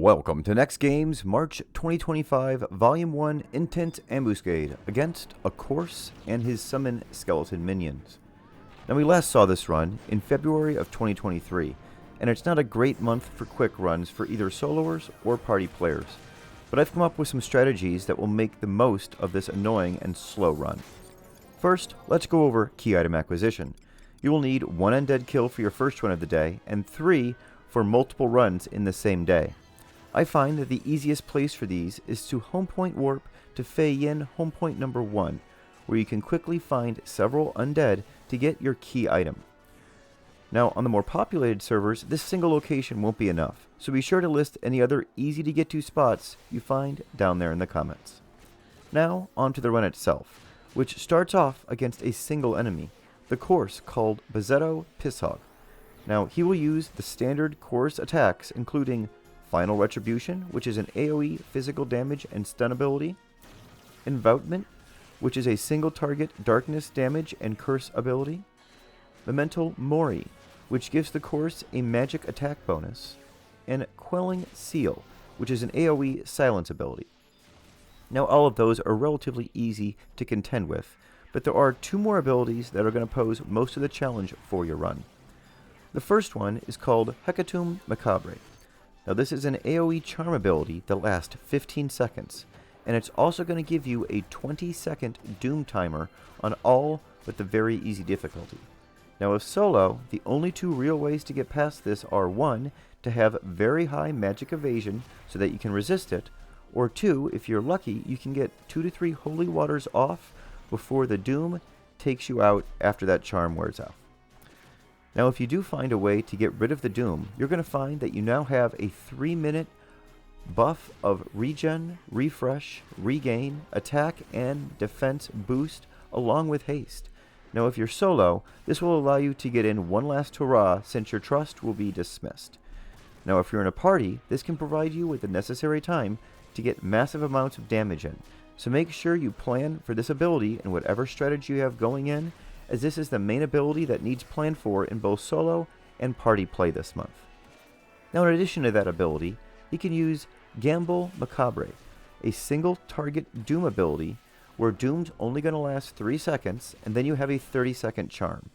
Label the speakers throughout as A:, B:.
A: Welcome to NEXTGames March 2025 Volume 1 Intense Ambuscade against a Corse and his summon skeleton minions. Now we last saw this run in February of 2023, and it's not a great month for quick runs for either soloers or party players, but I've come up with some strategies that will make the most of this annoying and slow run. First, let's go over key item acquisition. You will need 1 undead kill for your first run of the day, and 3 for multiple runs in the same day. I find that the easiest place for these is to home point warp to Fei Yin home point number 1, where you can quickly find several undead to get your key item. Now, on the more populated servers, this single location won't be enough, so be sure to list any other easy to get to spots you find down there in the comments. Now, on to the run itself, which starts off against a single enemy, the Corse called Bazzetto Pisshog. Now, he will use the standard Corse attacks, including Final Retribution, which is an AoE physical damage and stun ability, Envoutment, which is a single target darkness damage and curse ability, Memento Mori, which gives the Corse a magic attack bonus, and Quelling Seal, which is an AoE silence ability. Now all of those are relatively easy to contend with, but there are 2 more abilities that are going to pose most of the challenge for your run. The first one is called Hecatomb Macabre. Now this is an AoE charm ability that lasts 15 seconds, and it's also going to give you a 20-second doom timer on all but the very easy difficulty. Now if solo, the only 2 real ways to get past this are 1, to have very high magic evasion so that you can resist it, or 2, if you're lucky, you can get 2 to 3 holy waters off before the doom takes you out after that charm wears off. Now if you do find a way to get rid of the doom, you're going to find that you now have a 3-minute buff of regen, refresh, regain, attack, and defense boost along with haste. Now if you're solo, this will allow you to get in one last hurrah since your trust will be dismissed. Now if you're in a party, this can provide you with the necessary time to get massive amounts of damage in, so make sure you plan for this ability in whatever strategy you have going in, as this is the main ability that needs planned for in both solo and party play this month. Now in addition to that ability, you can use Gamble Macabre, a single target doom ability where doom's only going to last 3 seconds and then you have a 30-second charm.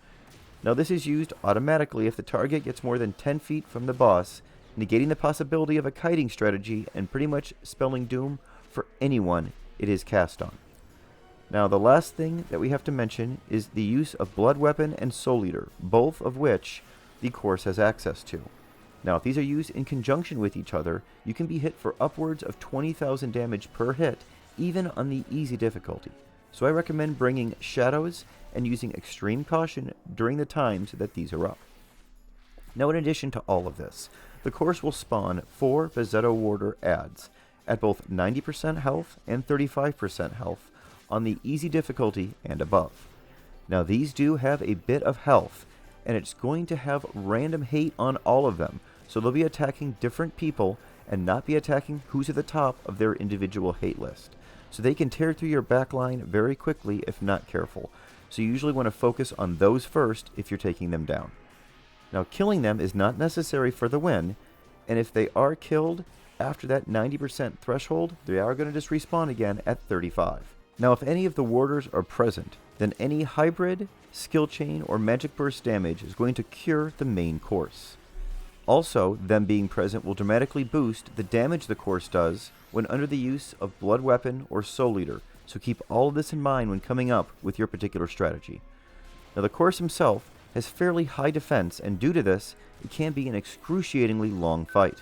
A: Now this is used automatically if the target gets more than 10 feet from the boss, negating the possibility of a kiting strategy and pretty much spelling doom for anyone it is cast on. Now the last thing that we have to mention is the use of Blood Weapon and Soul Eater, both of which the Corse has access to. Now if these are used in conjunction with each other, you can be hit for upwards of 20,000 damage per hit, even on the easy difficulty. So I recommend bringing Shadows and using extreme caution during the times that these are up. Now in addition to all of this, the Corse will spawn 4 Bazzetto Warder adds at both 90% health and 35% health on the easy difficulty and above. Now these do have a bit of health, and it's going to have random hate on all of them, so they'll be attacking different people and not be attacking who's at the top of their individual hate list. So they can tear through your backline very quickly if not careful, so you usually want to focus on those first if you're taking them down. Now killing them is not necessary for the win, and if they are killed after that 90% threshold, they are going to just respawn again at 35. Now if any of the warders are present, then any hybrid, skill chain, or magic burst damage is going to cure the main Corse. Also, them being present will dramatically boost the damage the Corse does when under the use of Blood Weapon or Soul Eater, so keep all of this in mind when coming up with your particular strategy. Now the Corse himself has fairly high defense, and due to this, it can be an excruciatingly long fight.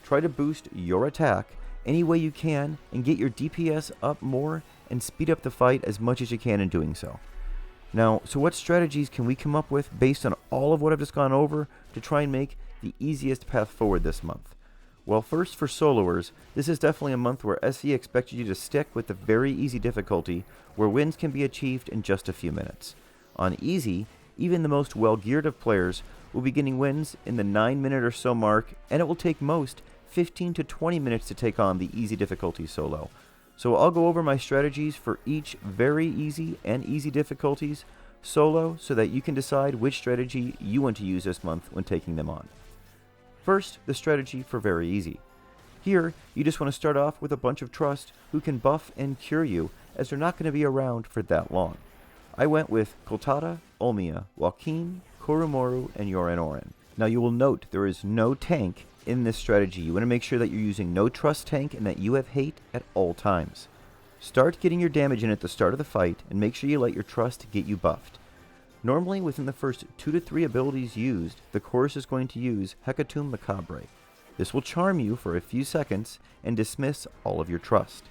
A: Try to boost your attack any way you can and get your DPS up more and speed up the fight as much as you can in doing so. Now, so what strategies can we come up with based on all of what I've just gone over to try and make the easiest path forward this month? Well, first for soloers, this is definitely a month where SE expects you to stick with the very easy difficulty where wins can be achieved in just a few minutes. On easy, even the most well-geared of players will be getting wins in the 9-minute or so mark, and it will take most 15 to 20 minutes to take on the easy difficulty solo. So I'll go over my strategies for each very easy and easy difficulties solo so that you can decide which strategy you want to use this month when taking them on. First, the strategy for very easy. Here, you just want to start off with a bunch of trust who can buff and cure you, as they're not going to be around for that long. I went with Koltada, Olmia, Joaquin, Koromoru, and Yoran Oren. Now you will note there is no tank in this strategy. You want to make sure that you're using no trust tank and that you have hate at all times. Start getting your damage in at the start of the fight, and make sure you let your trust get you buffed. Normally, within the first 2 to 3 abilities used, the Corse is going to use Hecatomb Macabre. This will charm you for a few seconds and dismiss all of your trust.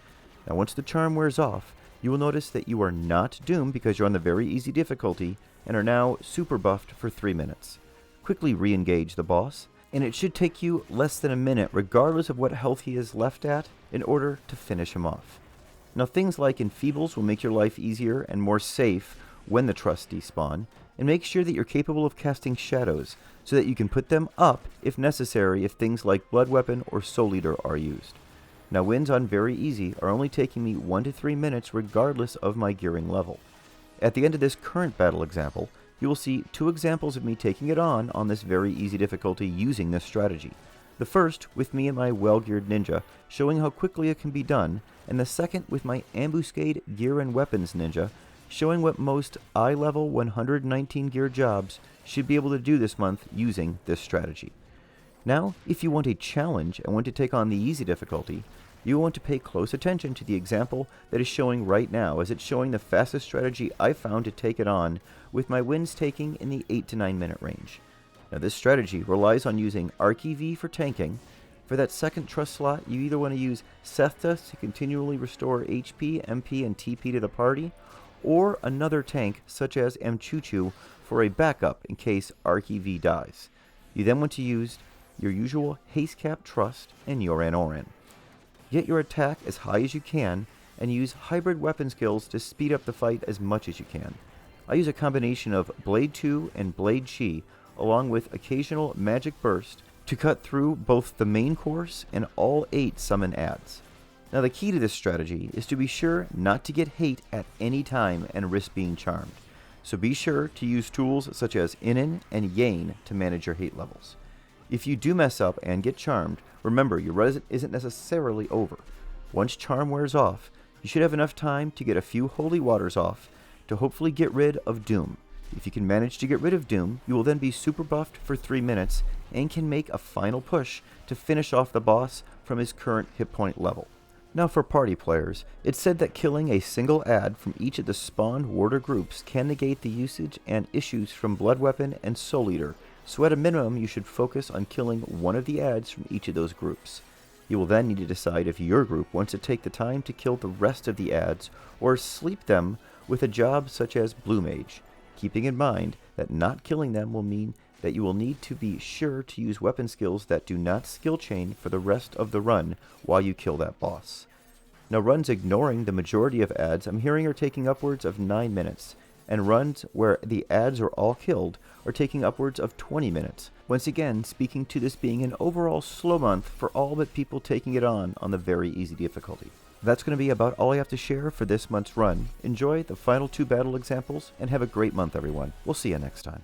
A: Now once the charm wears off, you will notice that you are not doomed because you're on the very easy difficulty and are now super buffed for 3 minutes. Quickly re-engage the boss, and it should take you less than a minute regardless of what health he is left at in order to finish him off. Now things like Enfeebles will make your life easier and more safe when the trust despawn, and make sure that you're capable of casting shadows so that you can put them up if necessary if things like Blood Weapon or Soul Eater are used. Now wins on very easy are only taking me 1 to 3 minutes regardless of my gearing level. At the end of this current battle example, you will see 2 examples of me taking it on this very easy difficulty using this strategy. The first with me and my well-geared ninja, showing how quickly it can be done, and the second with my Ambuscade Gear and Weapons ninja, showing what most eye-level 119 gear jobs should be able to do this month using this strategy. Now, if you want a challenge and want to take on the easy difficulty, you want to pay close attention to the example that is showing right now, as it's showing the fastest strategy I found to take it on, with my wins taking in the 8 to 9 minute range. Now this strategy relies on using Archiv for tanking. For that second trust slot, you either want to use Sethta to continually restore HP, MP, and TP to the party, or another tank such as Mchuchu for a backup in case Archiv dies. You then want to use your usual Haste Cap Trust and Yoran Oren. Get your attack as high as you can and use hybrid weapon skills to speed up the fight as much as you can. I use a combination of Blade 2 and Blade Chi along with occasional Magic Burst to cut through both the main course and all 8 summon adds. Now the key to this strategy is to be sure not to get hate at any time and risk being charmed. So be sure to use tools such as Inin and Yane to manage your hate levels. If you do mess up and get charmed, remember your run isn't necessarily over. Once charm wears off, you should have enough time to get a few holy waters off to hopefully get rid of Doom. If you can manage to get rid of Doom, you will then be super buffed for 3 minutes and can make a final push to finish off the boss from his current hit point level. Now for party players, it's said that killing a single ad from each of the spawned warder groups can negate the usage and issues from Blood Weapon and Soul Eater, so at a minimum you should focus on killing one of the ads from each of those groups. You will then need to decide if your group wants to take the time to kill the rest of the ads or sleep them with a job such as Blue Mage, keeping in mind that not killing them will mean that you will need to be sure to use weapon skills that do not skill chain for the rest of the run while you kill that boss. Now runs ignoring the majority of ads I'm hearing are taking upwards of 9 minutes, and runs where the ads are all killed are taking upwards of 20 minutes. Once again, speaking to this being an overall slow month for all but people taking it on the very easy difficulty. That's going to be about all I have to share for this month's run. Enjoy the final 2 battle examples, and have a great month everyone. We'll see you next time.